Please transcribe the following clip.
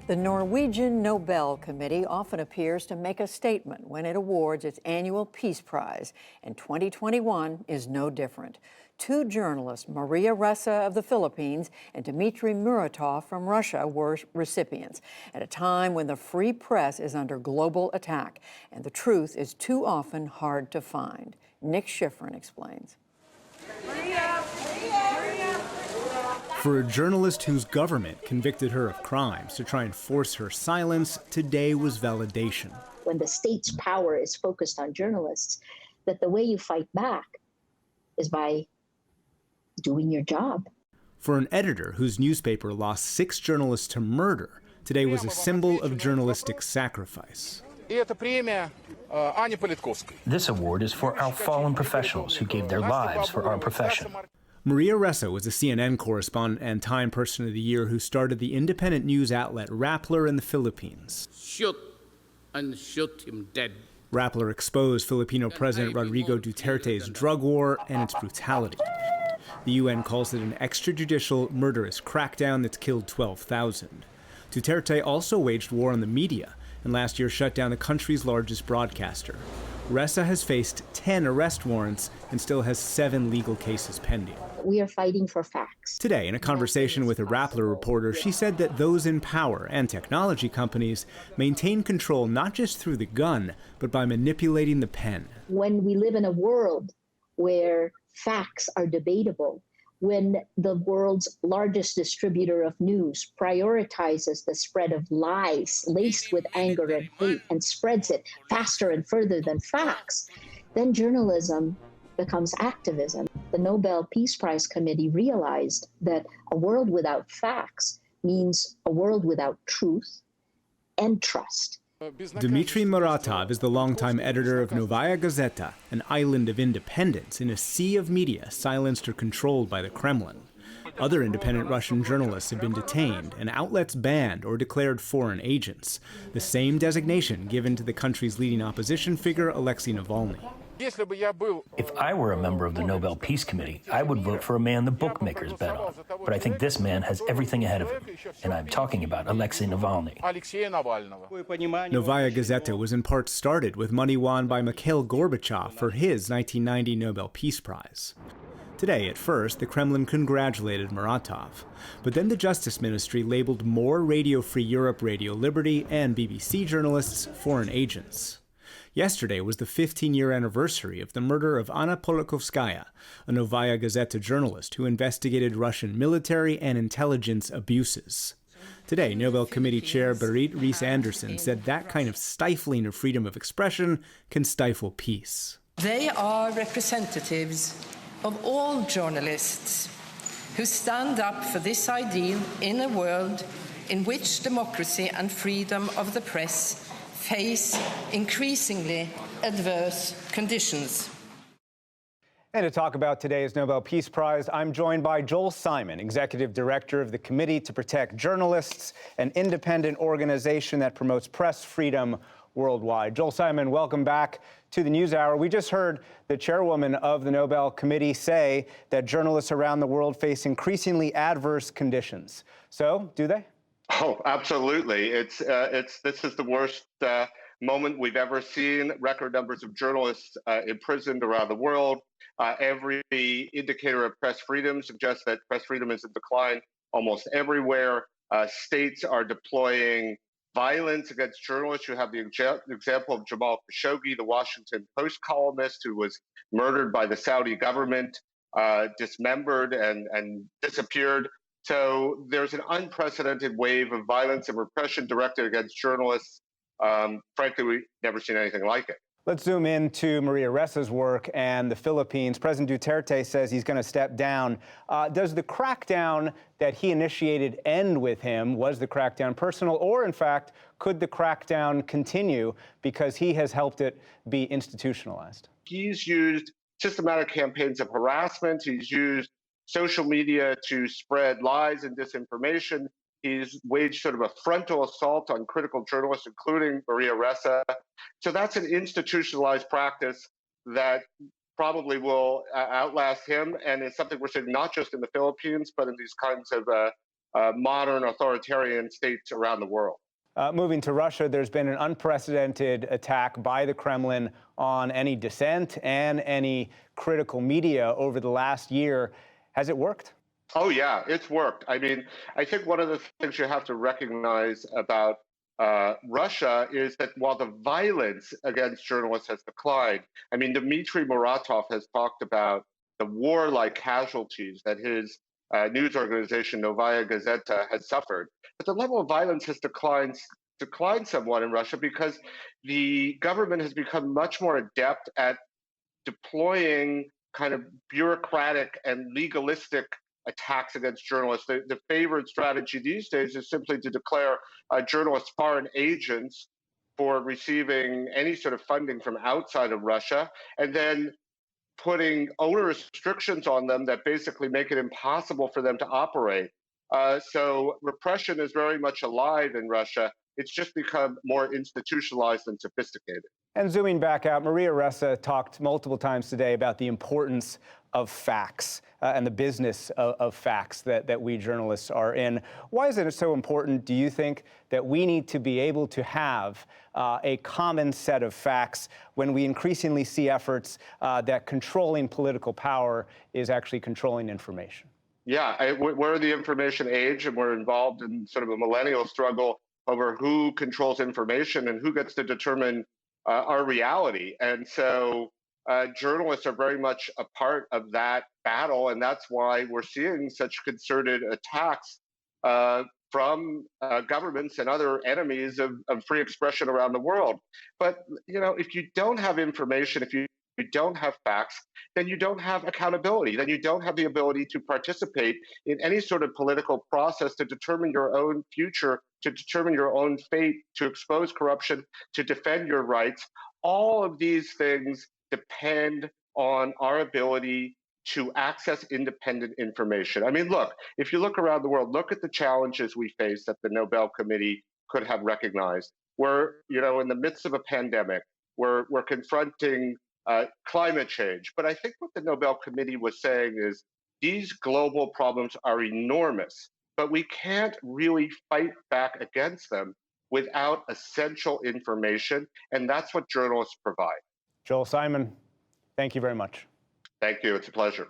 The Norwegian Nobel Committee often appears to make a statement when it awards its annual Peace Prize, and 2021 is no different. Two journalists, Maria Ressa of the Philippines and Dmitry Muratov from Russia, were recipients at a time when the free press is under global attack and the truth is too often hard to find. Nick Schifrin explains. For a journalist whose government convicted her of crimes to try and force her silence, today was validation. When the state's power is focused on journalists, that the way you fight back is by doing your job. For an editor whose newspaper lost 6 journalists to murder, today was a symbol of journalistic sacrifice. This award is for our fallen professionals who gave their lives for our profession. Maria Ressa was a CNN correspondent and Time Person of the Year who started the independent news outlet Rappler in the Philippines. Shoot him dead. Rappler exposed Filipino President Rodrigo Duterte's drug war and its brutality. The UN calls it an extrajudicial, murderous crackdown that's killed 12,000. Duterte also waged war on the media and last year shut down the country's largest broadcaster. Ressa has faced 10 arrest warrants and still has 7 legal cases pending. We are fighting for facts. Today, in a conversation with a Rappler reporter, she said that those in power and technology companies maintain control not just through the gun, but by manipulating the pen. When we live in a world where facts are debatable, when the world's largest distributor of news prioritizes the spread of lies laced with anger and hate and spreads it faster and further than facts, then journalism becomes activism. The Nobel Peace Prize Committee realized that a world without facts means a world without truth and trust. Dmitry Muratov is the longtime editor of Novaya Gazeta, an island of independence in a sea of media silenced or controlled by the Kremlin. Other independent Russian journalists have been detained and outlets banned or declared foreign agents, the same designation given to the country's leading opposition figure, Alexei Navalny. If I were a member of the Nobel Peace Committee, I would vote for a man the bookmakers bet on. But I think this man has everything ahead of him. And I'm talking about Alexei Navalny. Novaya Gazeta was in part started with money won by Mikhail Gorbachev for his 1990 Nobel Peace Prize. Today, at first, the Kremlin congratulated Muratov. But then the Justice Ministry labeled more Radio Free Europe, Radio Liberty, and BBC journalists foreign agents. Yesterday was the 15-year anniversary of the murder of Anna Politkovskaya, a Novaya Gazeta journalist who investigated Russian military and intelligence abuses. Today, Nobel Committee Chair Berit Reiss-Andersen said that kind of stifling of freedom of expression can stifle peace. They are representatives of all journalists who stand up for this ideal in a world in which democracy and freedom of the press face increasingly adverse conditions. And to talk about today's Nobel Peace Prize, I'm joined by Joel Simon, Executive Director of the Committee to Protect Journalists, an independent organization that promotes press freedom worldwide. Joel Simon, welcome back to the NewsHour. We just heard the chairwoman of the Nobel Committee say that journalists around the world face increasingly adverse conditions. So, do they? Oh, absolutely. This is the worst moment we've ever seen. Record numbers of journalists imprisoned around the world. Every indicator of press freedom suggests that press freedom is in decline almost everywhere. States are deploying violence against journalists. You have the example of Jamal Khashoggi, the Washington Post columnist who was murdered by the Saudi government, dismembered and disappeared. So there's an unprecedented wave of violence and repression directed against journalists. Frankly, we've never seen anything like it. Let's zoom into Maria Ressa's work and the Philippines. President Duterte says he's going to step down. Does the crackdown that he initiated end with him? Was the crackdown personal? Or, in fact, could the crackdown continue because he has helped it be institutionalized? He's used systematic campaigns of harassment. He's used social media to spread lies and disinformation. He's waged sort of a frontal assault on critical journalists, including Maria Ressa. So that's an institutionalized practice that probably will outlast him, and it's something we're seeing not just in the Philippines, but in these kinds of modern authoritarian states around the world. Moving to Russia, there's been an unprecedented attack by the Kremlin on any dissent and any critical media over the last year. Has it worked? Oh, yeah, it's worked. I mean, I think one of the things you have to recognize about Russia is that while the violence against journalists has declined, I mean, Dmitry Muratov has talked about the warlike casualties that his news organization Novaya Gazeta has suffered. But the level of violence has declined somewhat in Russia because the government has become much more adept at deploying kind of bureaucratic and legalistic attacks against journalists. The favored strategy these days is simply to declare journalists foreign agents for receiving any sort of funding from outside of Russia, and then putting onerous restrictions on them that basically make it impossible for them to operate. So repression is very much alive in Russia. It's just become more institutionalized and sophisticated. And zooming back out, Maria Ressa talked multiple times today about the importance of facts and the business of facts that we journalists are in. Why is it so important, do you think, that we need to be able to have a common set of facts when we increasingly see efforts that controlling political power is actually controlling information? Yeah, we're the information age, and we're involved in sort of a millennial struggle over who controls information and who gets to determine our reality. And so journalists are very much a part of that battle, and that's why we're seeing such concerted attacks from governments and other enemies of free expression around the world. But, you know, if you don't have information, if you don't have facts, then you don't have accountability. Then you don't have the ability to participate in any sort of political process to determine your own future, to determine your own fate, to expose corruption, to defend your rights. All of these things depend on our ability to access independent information. I mean, look, if you look around the world, look at the challenges we face that the Nobel Committee could have recognized. We're, you know, in the midst of a pandemic. We're confronting climate change. But I think what the Nobel Committee was saying is these global problems are enormous, but we can't really fight back against them without essential information. And that's what journalists provide. Joel Simon, thank you very much. Thank you. It's a pleasure.